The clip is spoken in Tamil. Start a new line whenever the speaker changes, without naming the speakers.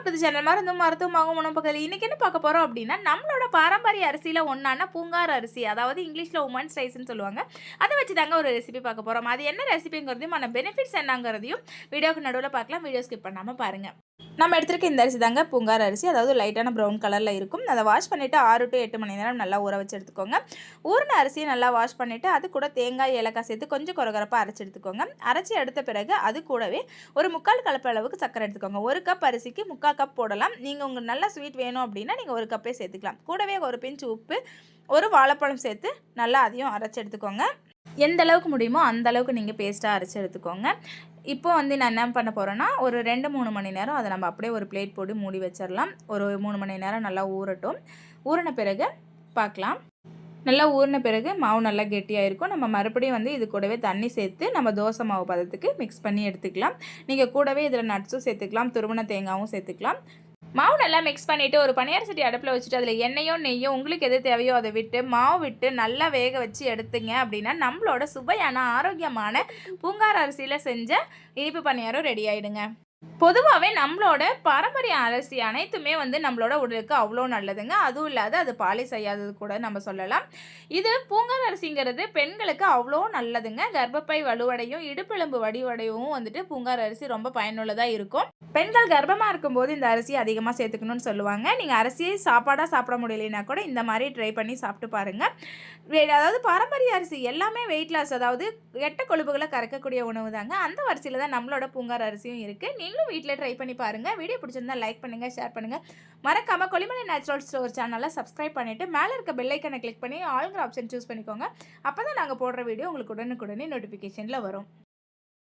Welcome to the channel. மருத்துவமாகவும் உணவு பக்கத்தில் இன்றைக்கி என்ன பார்க்க போகிறோம் அப்படின்னா, நம்மளோட பாரம்பரிய அரிசியில் ஒன்றான பூங்கார் அரிசி, அதாவது இங்கிலீஷில் உமன்ஸ் ரைஸ்ன்னு சொல்லுவாங்க. அதை வச்சு தாங்க ஒரு ரெசிபி பார்க்க போகிறோம். அது என்ன ரெசிபிங்கிறதையும் அந்த பெனிஃபிட்ஸ் என்னங்கிறதையும் வீடியோக்கு நடுவில் பார்க்கலாம். வீடியோ ஸ்கிப் பண்ணாமல் பாருங்கள். நம்ம எடுத்துருக்க இந்த அரிசி தாங்க பூங்கார் அரிசி, அதாவது லைட்டான ப்ரௌன் கலரில் இருக்கும். அதை வாஷ் பண்ணிவிட்டு 6 to 8 மணி நேரம் நல்லா ஊற வச்சு எடுத்துக்கோங்க. ஊறின அரிசியை நல்லா வாஷ் பண்ணிவிட்டு அது கூட தேங்காய் ஏலக்காய் சேர்த்து கொஞ்சம் கொரகரப்பாக அரைச்சி எடுத்துக்கோங்க. அரைச்சி எடுத்த பிறகு அது கூடவே ஒரு 3/4 கலப்பு அளவுக்கு சக்கரை எடுத்துக்கோங்க. 1 கப் அரிசிக்கு 3/4 கப் போடலாம். நீங்கள் உங்களுக்கு நல்லா ஸ்வீட் வேணும் அப்படின்னா நீங்கள் 1 கப்பே சேர்த்துக்கலாம். கூடவே ஒரு பிஞ்ச் உப்பு, ஒரு வாழைப்பழம் சேர்த்து நல்லா அதையும் அரைச்சி எடுத்துக்கோங்க. எந்த அளவுக்கு முடியுமோ அந்த அளவுக்கு நீங்கள் பேஸ்ட்டாக அரைச்சி எடுத்துக்கோங்க. இப்போ நான் என்ன பண்ண போகிறேன்னா, ஒரு 2-3 மணி நேரம் அதை நம்ம அப்படியே ஒரு பிளேட் போட்டு மூடி வச்சிடலாம். ஒரு 3 மணி நேரம் நல்லா ஊறட்டும். ஊறின பிறகு பார்க்கலாம். நல்லா ஊறின பிறகு மாவு நல்லா கெட்டியாக இருக்கும். நம்ம மறுபடியும் இது கூடவே தண்ணி சேர்த்து நம்ம தோசை மாவு பதத்துக்கு மிக்ஸ் பண்ணி எடுத்துக்கலாம். நீங்கள் கூடவே இதில் நட்ஸும் சேர்த்துக்கலாம், துருவன தேங்காயும் சேர்த்துக்கலாம். மாவு நல்லா மிக்ஸ் பண்ணிவிட்டு ஒரு பனியார சட்டி அடுப்பில் வச்சுட்டு அதில் எண்ணெயோ நெய்யோ உங்களுக்கு எது தேவையோ அதை விட்டு மாவு விட்டு நல்லா வேக வச்சு எடுத்துங்க அப்படின்னா நம்மளோட சுவையான ஆரோக்கியமான பூங்கார் அரிசியில் செஞ்ச இனிப்பு பணியாரம் ரெடி ஆகிடுங்க. பொதுவாகவே நம்மளோட பாரம்பரிய அரிசி அனைத்துமே நம்மளோட உடலுக்கு அவ்வளோ நல்லதுங்க. அதுவும் இல்லாத அது பாலி செய்யாதது கூட நம்ம சொல்லலாம். இது பூங்கார் அரிசிங்கிறது பெண்களுக்கு அவ்வளோ நல்லதுங்க. கர்ப்பப்பை வலுவடையும், இடுப்பெலும்பு வடிவடையவும் பூங்கார் அரிசி ரொம்ப பயனுள்ளதாக இருக்கும். பெண்கள் கர்ப்பமாக இருக்கும்போது இந்த அரிசி அதிகமாக சேர்த்துக்கணும்னு சொல்லுவாங்க. நீங்கள் அரிசியை சாப்பாடாக சாப்பிட முடியலைன்னா கூட இந்த மாதிரி ட்ரை பண்ணி சாப்பிட்டு பாருங்கள். அதாவது பாரம்பரிய அரிசி எல்லாமே வெயிட் லாஸ், அதாவது கெட்ட கொழுப்புகளை கரைக்கக்கூடிய உணவு தாங்க. அந்த வரிசையில் தான் நம்மளோட பூங்கார் அரிசியும் இருக்குது. நீங்களும் வீட்டில் ட்ரை பண்ணி பாருங்கள். வீடியோ பிடிச்சிருந்தா லைக் பண்ணுங்கள், ஷேர் பண்ணுங்கள். மறக்காமல் கொல்லிமலை நேச்சுரல் ஸ்டோர் சேனலை சப்ஸ்கிரைப் பண்ணிவிட்டு மேலே இருக்க பெல் ஐக்கனை கிளிக் பண்ணி ஆல்ங்கிற ஆப்ஷன் சூஸ் பண்ணிக்கோங்க. அப்போ தான் நாங்கள் போடுற வீடியோ உங்களுக்கு உடனுக்குடனே நோட்டிஃபிகேஷனில் வரும்.